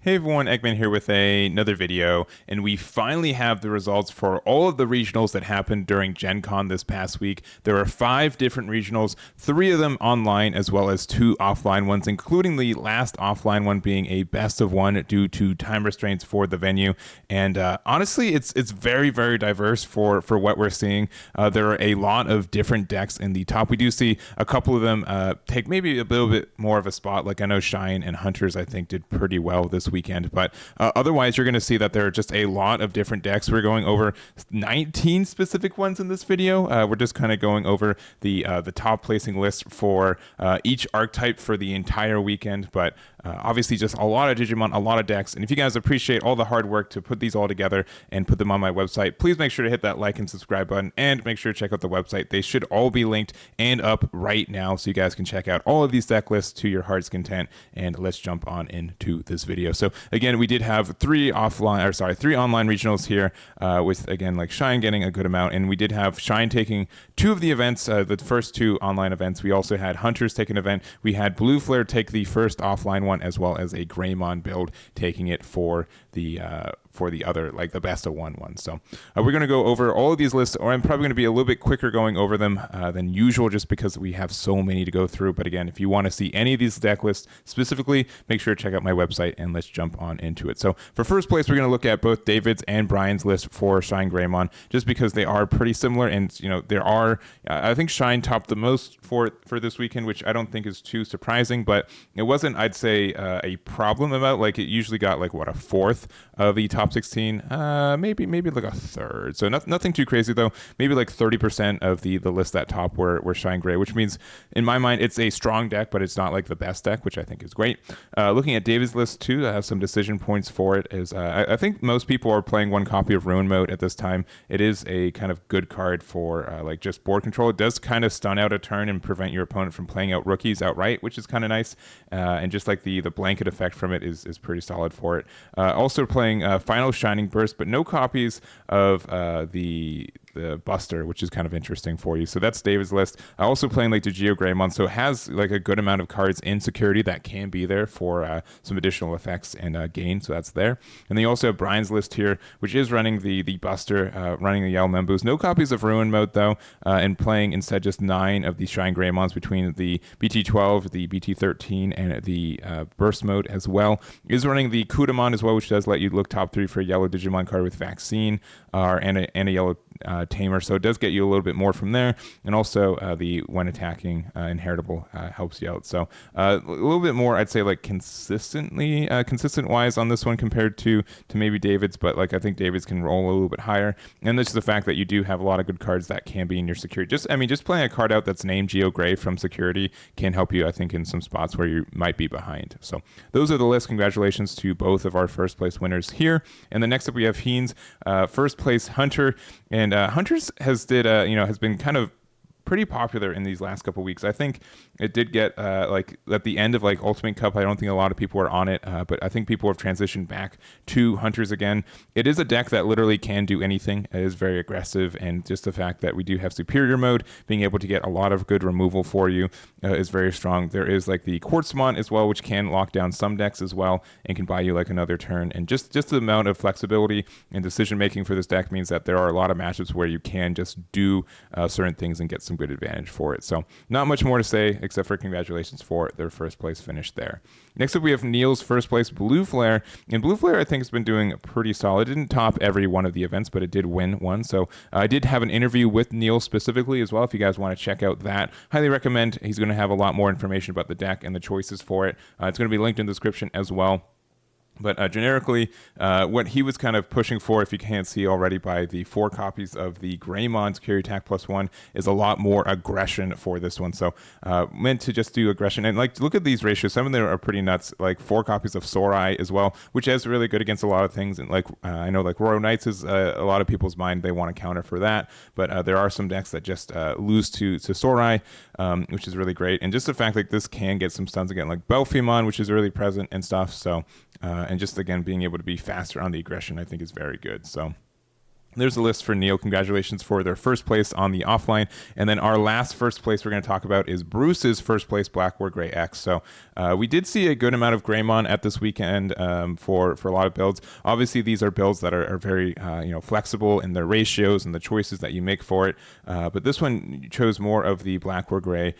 Hey everyone, Eggman here with another video, and we finally have the results for all of the regionals that happened during Gen Con this past week. There are 5 different regionals, 3 of them online as well as 2 offline ones, including the last offline one being a best of 1 due to time restraints for the venue. And honestly, it's very, very diverse for what we're seeing. There are a lot of different decks in the top. We do see a couple of them take maybe a little bit more of a spot, like I know Shine and Hunters I think did pretty well this weekend, but otherwise you're going to see that there are just a lot of different decks. We're going over 19 specific ones in this video. We're just kind of going over the top placing list for each archetype for the entire weekend, but obviously just a lot of Digimon, a lot of decks. And if you guys appreciate all the hard work to put these all together and put them on my website, please make sure to hit that like and subscribe button, and make sure to check out the website. They should all be linked and up right now, so you guys can check out all of these deck lists to your heart's content. And let's jump on into this video. So again, we did have 3 online regionals here, with again like Shine getting a good amount, and we did have Shine taking 2 of the events, the first 2 online events. We also had Hunters take an event. We had Blue Flare take the first offline one, as well as a Greymon build taking it for the other, like the best of one. So we're going to go over all of these lists, or I'm probably going to be a little bit quicker going over them than usual, just because we have so many to go through. But again, if you want to see any of these deck lists specifically, make sure to check out my website, and let's jump on into it. So for first place, we're going to look at both David's and Bryan's list for ShineGreymon, just because they are pretty similar. And there are, I think Shine topped the most for this weekend, which I don't think is too surprising, but it wasn't, I'd say, a problem about, like, it usually got like what, a fourth of the top 16, maybe like a third. So nothing too crazy though. Maybe like 30% of the list that top were Shine Grey, which means in my mind it's a strong deck, but it's not like the best deck, which I think is great. Looking at David's list too, I have some decision points for it. Is I think most people are playing 1 copy of Ruin Mode at this time. It is a kind of good card for like just board control. It does kind of stun out a turn and prevent your opponent from playing out rookies outright, which is kind of nice. And just like the blanket effect from it is pretty solid for it. Also playing Final Shining Burst, but no copies of the Buster, which is kind of interesting for you. So that's David's list. Also playing like the GeoGreymon, so it has like a good amount of cards in security that can be there for some additional effects and gain, so that's there. And then you also have Bryan's list here, which is running the Buster, running the Yell Membos. No copies of Ruin Mode though, and playing instead just 9 of the ShineGreymons between the BT12, the BT13, and the Burst Mode as well. Is running the Kudamon as well, which does let you look top 3 for a yellow Digimon card with Vaccine, and a yellow Tamer, so it does get you a little bit more from there. And also the when attacking inheritable helps you out, so a little bit more, I'd say, like consistent wise on this one compared to maybe David's, but like I think David's can roll a little bit higher. And this is the fact that you do have a lot of good cards that can be in your security. Just playing a card out that's named Geo Gray from security can help you, I think, in some spots where you might be behind. So those are the lists. Congratulations to both of our first place winners here. And then next up we have Hien's first place Hunter. And Hunters has been kind of pretty popular in these last couple weeks. I think it did get like at the end of like Ultimate Cup, I don't think a lot of people are on it, but I think people have transitioned back to Hunters again. It is a deck that literally can do anything. It is very aggressive, and just the fact that we do have Superior Mode, being able to get a lot of good removal for you is very strong. There is like the Quartzmon as well, which can lock down some decks as well and can buy you like another turn. And just the amount of flexibility and decision making for this deck means that there are a lot of matchups where you can just do certain things and get some good advantage for it. So not much more to say except for congratulations for their first place finish there. Next up we have Neal's first place Blue Flare, and Blue Flare I think has been doing pretty solid. It didn't top every one of the events, but it did win one. So I did have an interview with Neal specifically as well. If you guys want to check out that, highly recommend. He's going to have a lot more information about the deck and the choices for it. It's going to be linked in the description as well. But generically, what he was kind of pushing for, if you can't see already by the 4 copies of the Greymon Security Attack +1, is a lot more aggression for this one. So meant to just do aggression. And like, look at these ratios. Some of them are pretty nuts. Like 4 copies of Sorai as well, which is really good against a lot of things. And like I know like Royal Knights is a lot of people's mind. They want to counter for that. But there are some decks that just lose to Sorai, which is really great. And just the fact that this can get some stuns again, like Belphemon, which is really present and stuff. So and just again being able to be faster on the aggression, I think is very good. So There's a list for Neal. Congratulations for their first place on the offline. And then our last first place we're going to talk about is Bruce's first place Black WarGreX. So we did see a good amount of Greymon at this weekend for a lot of builds. Obviously, these are builds that are very flexible in their ratios and the choices that you make for it. But this one chose more of the Black WarGreX.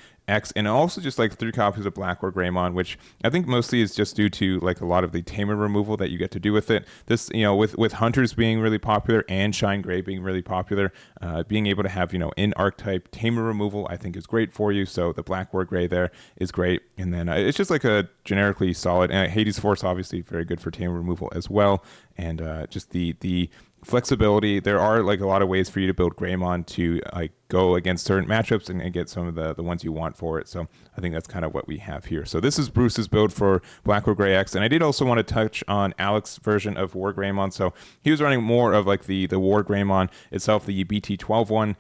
And also just like 3 copies of Black WarGreymon, which I think mostly is just due to like a lot of the tamer removal that you get to do with it. This, with Hunters being really popular and ShineGreymon being really popular, being able to have, in archetype tamer removal, I think is great for you. So the Black WarGreymon there is great. And then it's just like a generically solid, and Hades Force obviously very good for tamer removal as well. And just the flexibility. There are like a lot of ways for you to build Greymon to like go against certain matchups and get some of the ones you want for it. So I think that's kind of what we have here. So this is Bruce's build for Black WarGreX. And I did also want to touch on Alec's version of WarGreymon. So he was running more of like the WarGreymon itself, the BT12 one,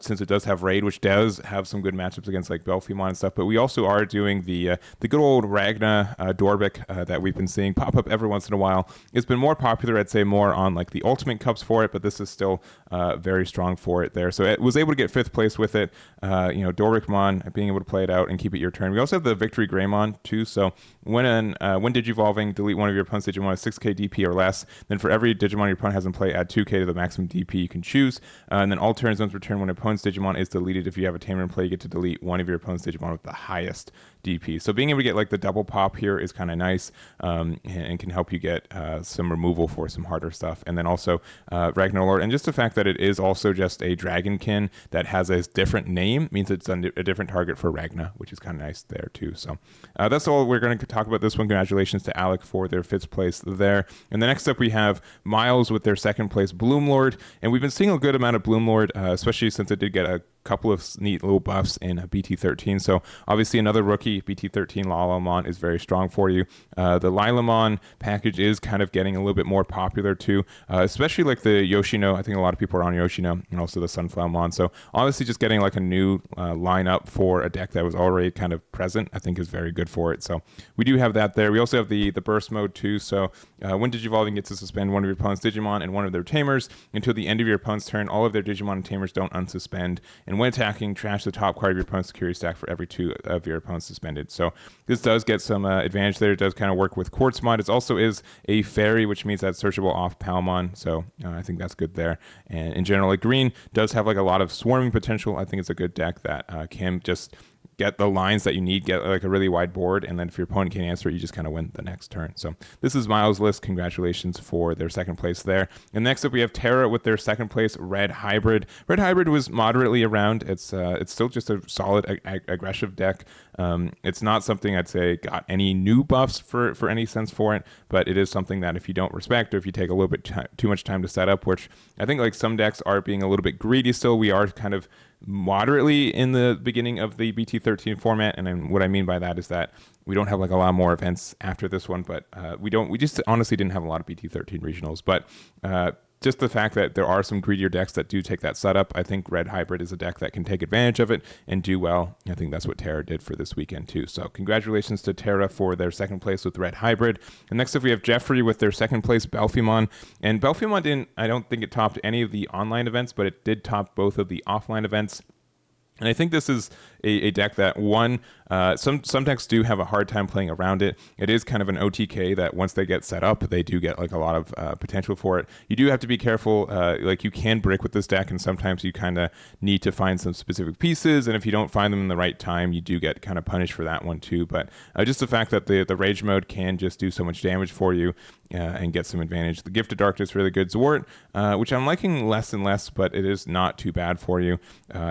since it does have Raid, which does have some good matchups against like Belphemon and stuff. But we also are doing the good old Ragna Dorbick that we've been seeing pop up every once in a while. It's been more popular, I'd say, more on like the Ultimate Cups for it, but this is still very strong for it there. So it was able to get 5th place with it. Dorbickmon being able to play it out and keep it your turn. We also have the Victory Greymon too. So when Digivolving, delete one of your opponent's Digimon at 6k DP or less. Then for every Digimon your opponent has in play, add 2k to the maximum DP you can choose. And then all turn zones return when an opponent's Digimon is deleted. If you have a tamer in play, you get to delete one of your opponent's Digimon with the highest DP. So being able to get like the double pop here is kind of nice, and can help you get some removal for some harder stuff. And then also Ragnarlord, and just the fact that it is also just a Dragonkin that has a different name means it's a different target for Ragna, which is kind of nice there too. So that's all we're going to talk about this one. Congratulations to Alec for their 5th place there. And the next up we have Miles with their 2nd place Bloomlord, and we've been seeing a good amount of Bloomlord, especially since it did get a couple of neat little buffs in BT13. So obviously another rookie, BT13 Lilamon is very strong for you. The Lilamon package is kind of getting a little bit more popular too, especially like the Yoshino. I think a lot of people are on Yoshino, and also the Sunflowermon. So honestly, just getting like a new lineup for a deck that was already kind of present, I think is very good for it. So we do have that there. We also have the burst mode too. So when Digivolving gets to suspend one of your opponent's Digimon and one of their tamers until the end of your opponent's turn, all of their Digimon and tamers don't unsuspend. And when attacking, trash the top card of your opponent's security stack for every 2 of your opponent's suspended. So this does get some advantage there. It does kind of work with Quartz Mod. It also is a fairy, which means that's searchable off Palmon. So I think that's good there. And in general, like green does have like a lot of swarming potential. I think it's a good deck that can just get the lines that you need, get like a really wide board, and then if your opponent can't answer it, you just kind of win the next turn. So this is Miles' list. Congratulations for their 2nd place there. And next up we have Tera with their 2nd place Red Hybrid. Red Hybrid was moderately around. It's still just a solid aggressive deck. It's not something I'd say got any new buffs for any sense for it, but it is something that if you don't respect, or if you take a little bit too much time to set up, which I think like some decks are being a little bit greedy still. We are kind of moderately in the beginning of the BT13 format, and then what I mean by that is that we don't have like a lot more events after this one, but we just honestly didn't have a lot of BT13 regionals. But just the fact that there are some greedier decks that do take that setup, I think Red Hybrid is a deck that can take advantage of it and do well. I think that's what Tera did for this weekend too. So congratulations to Tera for their 2nd place with Red Hybrid. And next up we have Geoffrey with their 2nd place Belphemon. And Belphemon I don't think it topped any of the online events, but it did top both of the offline events. And I think this is a deck that, one, some decks do have a hard time playing around it. It is kind of an OTK that once they get set up, they do get like a lot of potential for it. You do have to be careful. Like you can brick with this deck, and sometimes you kind of need to find some specific pieces. And if you don't find them in the right time, you do get kind of punished for that one too. But just the fact that the Rage mode can just do so much damage for you and get some advantage. The Gift of Darkness, really good. Zwart, which I'm liking less and less, but it is not too bad for you.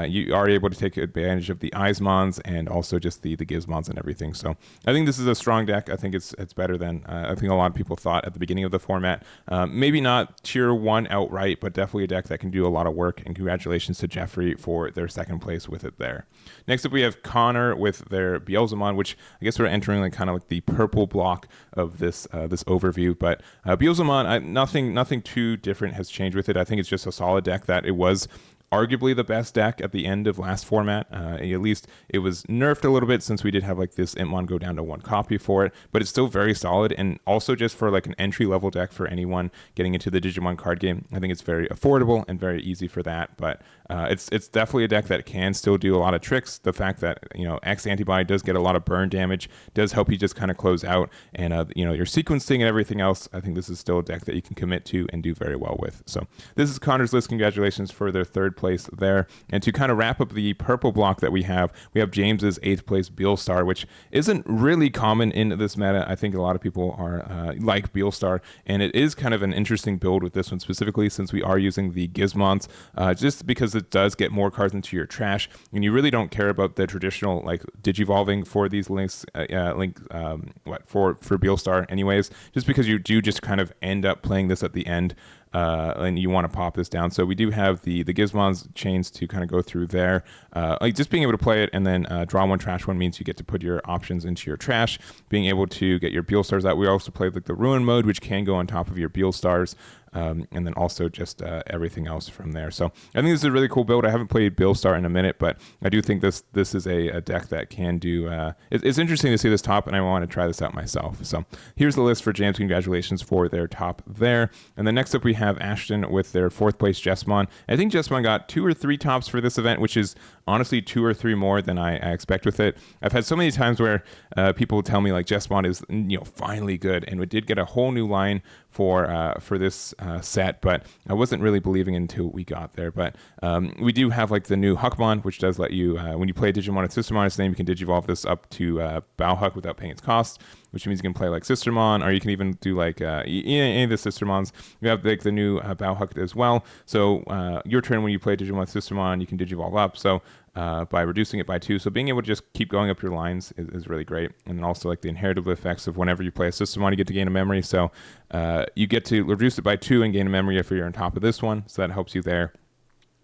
You are able to take advantage of the Eismons and also just the Gizmons and everything. So I think this is a strong deck. I think it's better than I think a lot of people thought at the beginning of the format. Maybe not tier 1 outright, but definitely a deck that can do a lot of work. And congratulations to Geoffrey for their 2nd place with it there. Next up we have Conor with their Beelzemon, which I guess we're entering like kind of like the purple block of this overview. But Beelzemon, nothing too different has changed with it. I think it's just a solid deck that it was arguably the best deck at the end of last format. At least it was nerfed a little bit since we did have like this Imp go down to 1 copy for it, but it's still very solid. And also just for like an entry level deck for anyone getting into the Digimon card game, I think it's very affordable and very easy for that. But it's definitely a deck that can still do a lot of tricks. The fact that, you know, X antibody does get a lot of burn damage does help you just kind of close out, and you know, your sequencing and everything else. I think this is still a deck that you can commit to and do very well with. So this is Conor's list. Congratulations for their 3rd place there. And to kind of wrap up the purple block that we have James's 8th place Beelstar, which isn't really common in this meta. I think a lot of people are like Beelstar, and it is kind of an interesting build with this one specifically, since we are using the Gizmons, just because it does get more cards into your trash, and you really don't care about the traditional like digivolving for these links, for Beelstar anyways, just because you do just kind of end up playing this at the end. And you want to pop this down. So we do have the Gizmon's chains to kind of go through there. Like just being able to play it and then draw 1, trash 1 means you get to put your options into your trash. Being able to get your Beelstars out. We also played like the Ruin mode, which can go on top of your Beelstars. And then also just everything else from there. So I think this is a really cool build. I haven't played Beelstar in a minute, but I do think this is a deck that can do. It's interesting to see this top, and I want to try this out myself. So here's the list for James. Congratulations for their top there. And then next up we have Ashtyn with their 4th place Jesmon. I think Jesmon got 2 or 3 tops for this event, which is honestly 2 or 3 more than I expect with it. I've had so many times where people tell me like Jesmon is, you know, finally good, and we did get a whole new line for this set, but I wasn't really believing until we got there. But we do have like the new Huckmon, which does let you, when you play Digimon with Sistermon its name, you can digivolve this up to Bauhuck without paying its cost, which means you can play like Sistermon, or you can even do like any of the Sistermons. You have like the new Bauhuck as well. So your turn when you play Digimon with Sistermon, you can digivolve up. So by reducing it by 2. So being able to just keep going up your lines is really great. And then also like the inheritable effects of whenever you play a Systemon, you get to gain a memory. So you get to reduce it by 2 and gain a memory if you're on top of this one. So that helps you there.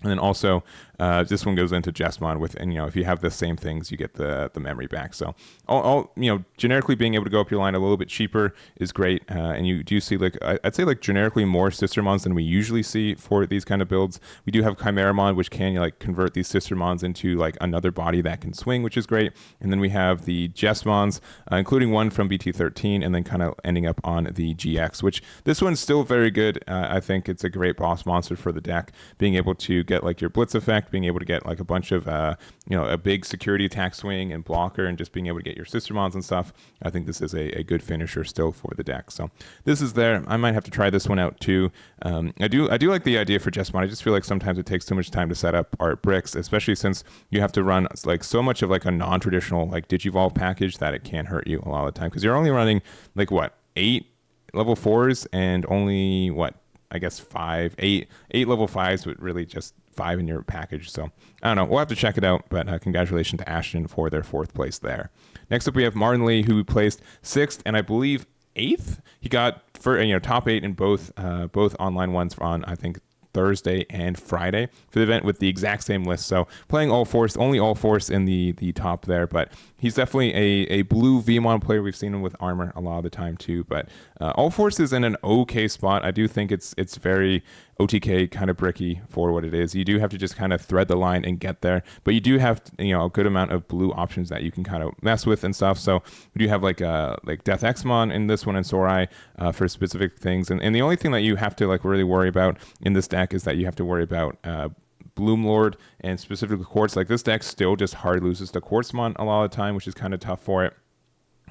And then also, this one goes into Jesmon with, and you know, if you have the same things, you get the memory back. So, all you know, generically being able to go up your line a little bit cheaper is great. And you do see like I'd say like generically more Sistermons than we usually see for these kind of builds. We do have Chimeramon, which can like convert these Sistermons into like another body that can swing, which is great. And then we have the Jesmons, including one from BT13, and then kind of ending up on the GX, which this one's still very good. I think it's a great boss monster for the deck, being able to get like your blitz effect, being able to get like a bunch of you know, a big security attack swing and blocker, and just being able to get your Sistermons and stuff. I think this is a good finisher still for the deck. So this is there. I might have to try this one out too. I do like the idea for Jesmon. I just feel like sometimes it takes too much time to set up art bricks, especially since you have to run like so much of like a non-traditional like Digivolve package that it can hurt you a lot of the time, because you're only running like what, 8 level 4s and only what, I guess 8 level 5s, but really just 5 in your package. So I don't know. We'll have to check it out. But congratulations to Ashtyn for their 4th place there. Next up, we have Martin Lee, who placed 6th and I believe 8th. He got for top 8 in both online ones on, I think, Thursday and Friday for the event with the exact same list. So playing Ulforce, only Ulforce in the top there, but he's definitely a blue Vmon player. We've seen him with armor a lot of the time too, but Ulforce is in an okay spot. I do think it's very OTK kind of bricky for what it is. You do have to just kind of thread the line and get there, but you do have a good amount of blue options that you can kind of mess with and stuff. So we do have like Death Xmon in this one and Sorai for specific things, and the only thing that you have to like really worry about in this deck is that you have to worry about Bloomlord and specifically Quartz. Like this deck still just hard loses to Quartzmon a lot of the time, which is kind of tough for it.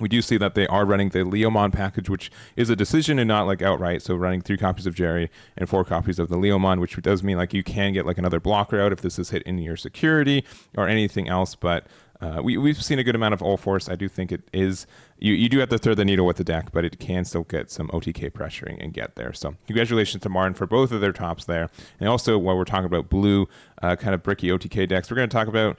We do see that they are running the Leomon package, which is a decision and not like outright. So running 3 copies of Jerry and 4 copies of the Leomon, which does mean like you can get like another blocker out if this is hit in your security or anything else. But we've seen a good amount of Ulforce. I do think it is, you do have to thread the needle with the deck, but it can still get some OTK pressuring and get there. So congratulations to Martin for both of their tops there. And also, while we're talking about blue, kind of bricky OTK decks, we're going to talk about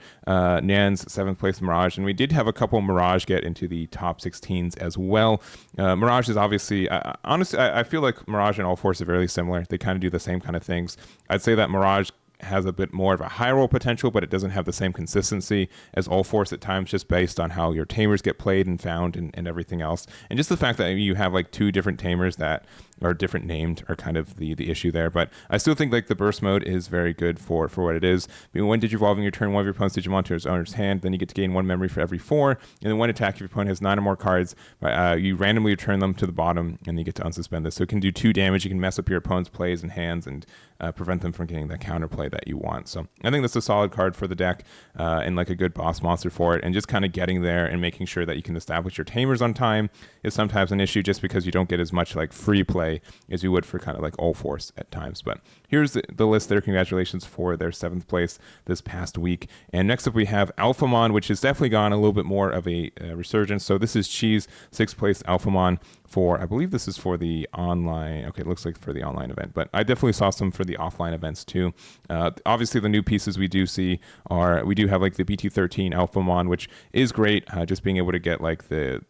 Nan's 7th place Mirage. And we did have a couple Mirage get into the top 16s as well. Mirage is obviously, honestly, I feel like Mirage and Ulforce are very similar. They kind of do the same kind of things. I'd say that Mirage has a bit more of a high roll potential, but it doesn't have the same consistency as Ulforce at times, just based on how your tamers get played and found and everything else. And just the fact that you have like 2 different tamers that or different named are kind of the issue there. But I still think like the burst mode is very good for what it is. I mean, when Digivolving your turn, one of your opponent's Digimon to his owner's hand, then you get to gain 1 memory for every 4. And then one attack, if your opponent has 9 or more cards, you randomly return them to the bottom, and you get to unsuspend this. So it can do 2 damage. You can mess up your opponent's plays and hands and prevent them from getting the counterplay that you want. So I think that's a solid card for the deck and like a good boss monster for it. And just kind of getting there and making sure that you can establish your tamers on time is sometimes an issue, just because you don't get as much like free play as you would for kind of like Ulforce at times. But here's the list there. Congratulations for their 7th place this past week. And next up we have Belphemon, which has definitely gone a little bit more of a resurgence. So this is Cheese, 6th place Belphemon for, I believe this is for the online. Okay, it looks like for the online event, but I definitely saw some for the offline events too. Obviously the new pieces we do see are, we do have like the BT13 Belphemon, which is great. Just being able to get like the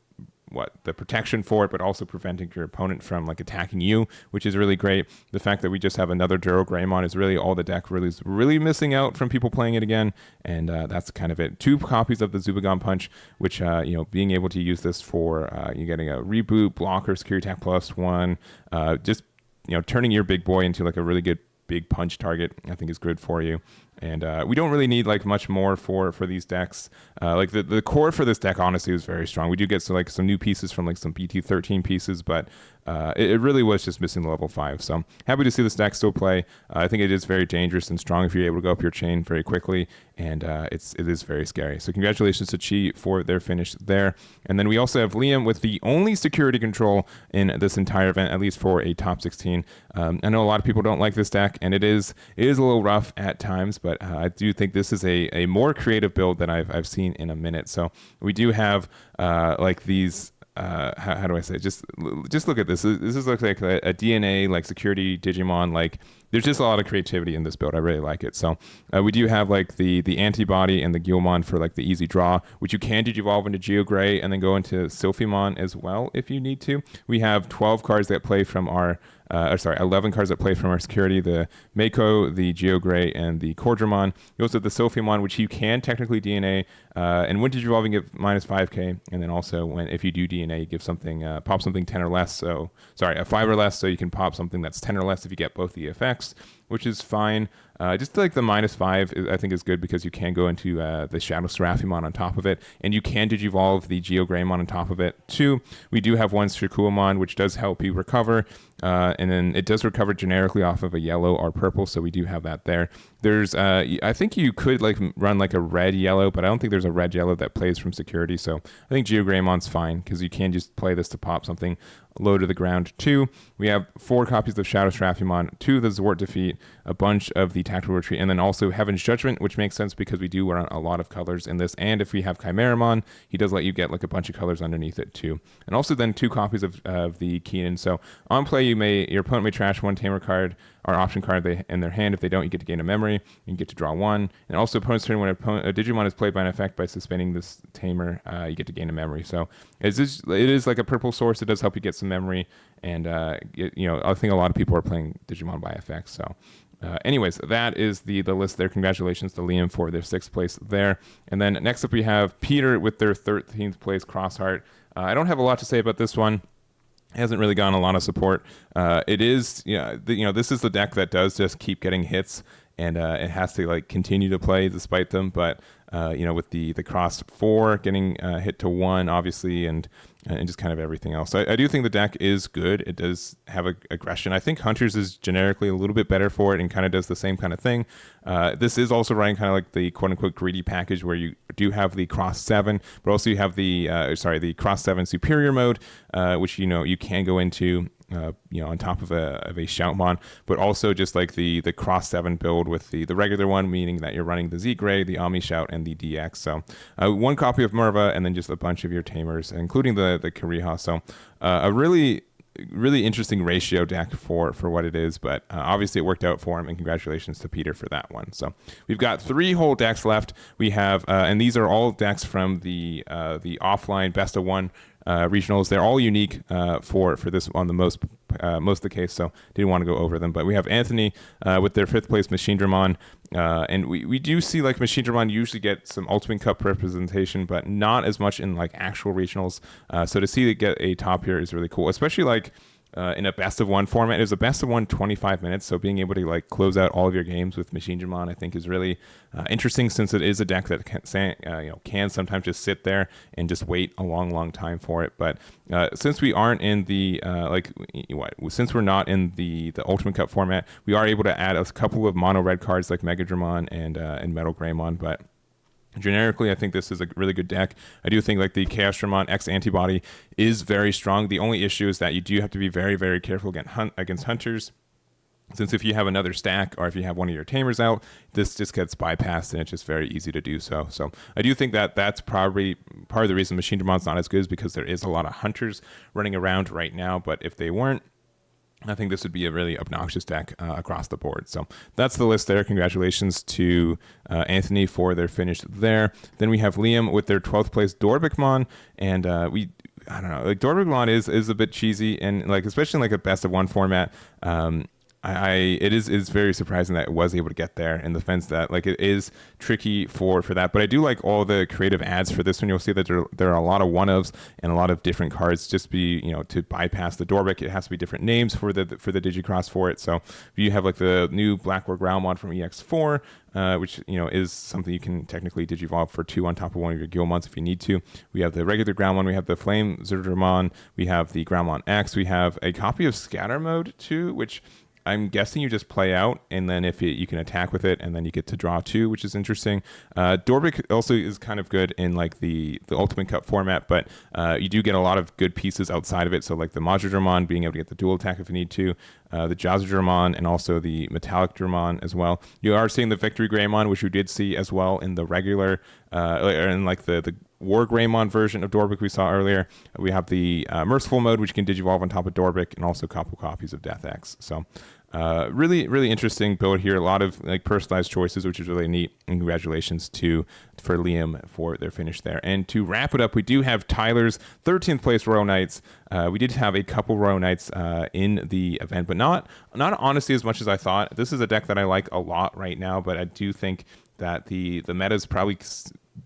protection for it, but also preventing your opponent from like attacking you, which is really great. The fact that we just have another WarGreymon is really all the deck really missing out from people playing it again, and that's kind of it. 2 copies of the Zubagon Punch, which being able to use this for you getting a reboot, blocker, security attack +1, just turning your big boy into like a really good big punch target, I think is good for you. And we don't really need like much more for these decks. Like the core for this deck honestly is very strong. We do get some new pieces from like some BT13 pieces, but it really was just missing the level 5. So happy to see this deck still play. I think it is very dangerous and strong if you're able to go up your chain very quickly, and it is very scary. So congratulations to Chi for their finish there. And then we also have Liam with the only security control in this entire event, at least for a top 16. I know a lot of people don't like this deck, and it is a little rough at times, but I do think this is a more creative build than I've seen in a minute. So we do have like these. How do I say it? Just look at this. This looks like a DNA like security Digimon. Like there's just a lot of creativity in this build. I really like it. So we do have like the antibody and the Guilmon for like the easy draw, which you can digivolve into Geogray and then go into Sylphimon as well if you need to. We have 12 cards that play from our 11 cards that play from our security, the Mako, the Geogray, and the Korthals. You also have the Sylphimon, which you can technically DNA, and when digivolving give -5k, and then also if you do DNA, you give something, pop something 10 or less, so, a 5 or less, so you can pop something that's 10 or less if you get both the effects, which is fine. Just like the -5, I think is good because you can go into the Shadow Seraphimon on top of it, and you can digivolve the GeoGreymon on top of it too. We do have one Shikuamon, which does help you recover, and then it does recover generically off of a yellow or purple, so we do have that there. There's, I think you could like run like a red-yellow, but I don't think there's a red-yellow that plays from security, so I think GeoGreymon's fine because you can just play this to pop something low to the ground too. We have 4 copies of Shadow Seraphimon, 2 of the Zwart Defeat, a bunch of the Tactical Retreat, and then also Heaven's Judgment, which makes sense because we do run a lot of colors in this, and if we have Chimeramon, he does let you get like a bunch of colors underneath it too. And also then 2 copies of the Keenan. So on play, your opponent may trash 1 Tamer card or option card in their hand. If they don't, you get to gain a memory. You get to draw 1. And also opponent's turn, when a Digimon is played by an effect by suspending this Tamer, you get to gain a memory. So it is like a purple source. It does help you get some memory, and I think a lot of people are playing Digimon by effects. So anyways, that is the list there. Congratulations to Liam for their 6th place there. And then next up we have Peter with their 13th place Crossheart. I don't have a lot to say about this one. Hasn't really gotten a lot of support. It is, this is the deck that does just keep getting hits, and it has to like continue to play despite them. But with the cross 4 getting hit to 1, obviously, and just kind of everything else. I do think the deck is good. It does have aggression. I think Hunters is generically a little bit better for it and kind of does the same kind of thing. This is also running kind of like the quote-unquote greedy package where you do have the cross 7, but also you have the cross 7 superior mode, which you can go into on top of a Shoutmon, but also just like the cross 7 build with the regular one, meaning that you're running the Z-Gray, the Omni Shout, and the DX. So 1 copy of Merva, and then just a bunch of your Tamers, including the Kariha. So a really interesting ratio deck for what it is, but obviously it worked out for him, and congratulations to Peter for that one. So we've got 3 whole decks left. We have, and these are all decks from the offline best of 1 regionals. They're all unique for this on the most of the case, so didn't want to go over them. But we have Anthony with their 5th place Machinedramon, and we do see like Machinedramon usually get some Ultimate Cup representation, but not as much in like actual regionals. So to see it get a top here is really cool, especially like in a best of one format. It was a best of one 25 minutes, so being able to like close out all of your games with Machinedramon, I think, is really interesting, since it is a deck that can sometimes just sit there and just wait a long time for it. But since we aren't in the since we're not in the Ultimate Cup format, we are able to add a couple of mono red cards like Megadramon and Metal Greymon, but generically, I think this is a really good deck. I do think like the Chaosdramon X Antibody is very strong. The only issue is that you do have to be very careful against hunters, since if you have another stack or if you have one of your tamers out, this just gets bypassed and it's just very easy to do so. So I do think that that's probably part of the reason Machinedramon's not as good, is because there is a lot of hunters running around right now. But if they weren't, I think this would be a really obnoxious deck across the board. So that's the list there. Congratulations to Anthony for their finish there. Then we have Liam with their 12th place Dorbickmon, and I don't know, like Dorbickmon is a bit cheesy, and like especially in like a best of one format. It is very surprising that it was able to get there, in the sense that like it is tricky for that. But I do like all the creative ads for this one. You'll see that there are a lot of one-ofs and a lot of different cards. Just to bypass the Dorbick, it has to be different names for the Digicross for it. So you have like the new Black WarGreymon from EX4, which is something you can technically digivolve for 2 on top of one of your Guilmons if you need to. We have the regular Groundmon, we have the Flame Zerdramon, we have the Groundmon X, we have a copy of Scatter Mode too, which I'm guessing you just play out, and then if you can attack with it, and then you get to draw 2, which is interesting. Dorbick also is kind of good in like the Ultimate Cup format, but you do get a lot of good pieces outside of it. So like the Majordramon, being able to get the dual attack if you need to, the Jazzerdramon, and also the Metallic Dramon as well. You are seeing the Victory Greymon, which you did see as well in the regular, or in like the WarGreymon version of Dorbick we saw earlier. We have the Merciful mode, which can digivolve on top of Dorbick, and also a couple copies of Death X. So really interesting build here. A lot of like personalized choices, which is really neat. And congratulations for Liam for their finish there. And to wrap it up, we do have Tyler's 13th place Royal Knights. We did have a couple Royal Knights in the event, but not honestly as much as I thought. This is a deck that I like a lot right now, but I do think that the meta is probably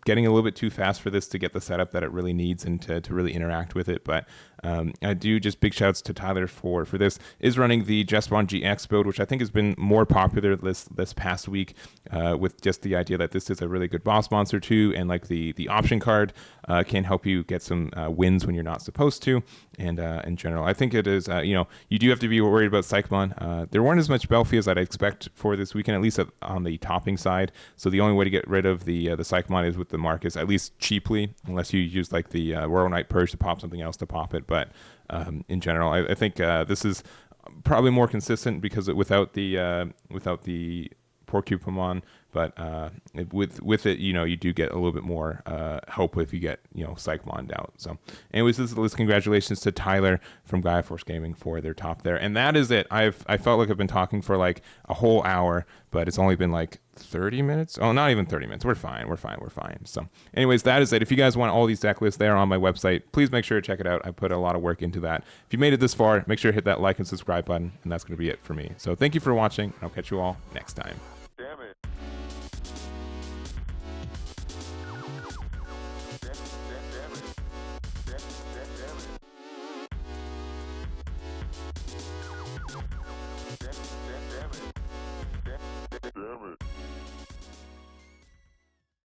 getting a little bit too fast for this to get the setup that it really needs and to really interact with it. But I do just big shouts to Tyler for this. Is running the Jesmon GX build, which I think has been more popular this past week, with just the idea that this is a really good boss monster too, and like the option card can help you get some wins when you're not supposed to. And in general, I think it is, you do have to be worried about Psychmon. There weren't as much Belphie as I'd expect for this weekend, at least on the topping side. So the only way to get rid of the Psychmon is with the Marcus, at least cheaply, unless you use like the Royal Knight Purge to pop something else to pop it. But in general, I think this is probably more consistent, because without the Porcupamon, but with it, you do get a little bit more help if you get Psychmon out. So anyways, this is the list. Congratulations to Tyler from Gaia Force Gaming for their top there. And that is it. I felt like I've been talking for like a whole hour, but it's only been like 30 minutes. Oh, not even 30 minutes. We're fine. So anyways, that is it. If you guys want all these deck lists, they're on my website. Please make sure to check it out. I put a lot of work into that. If you made it this far, make sure to hit that like and subscribe button, and that's going to be it for me. So thank you for watching, and I'll catch you all next time. Damn it. Damn it.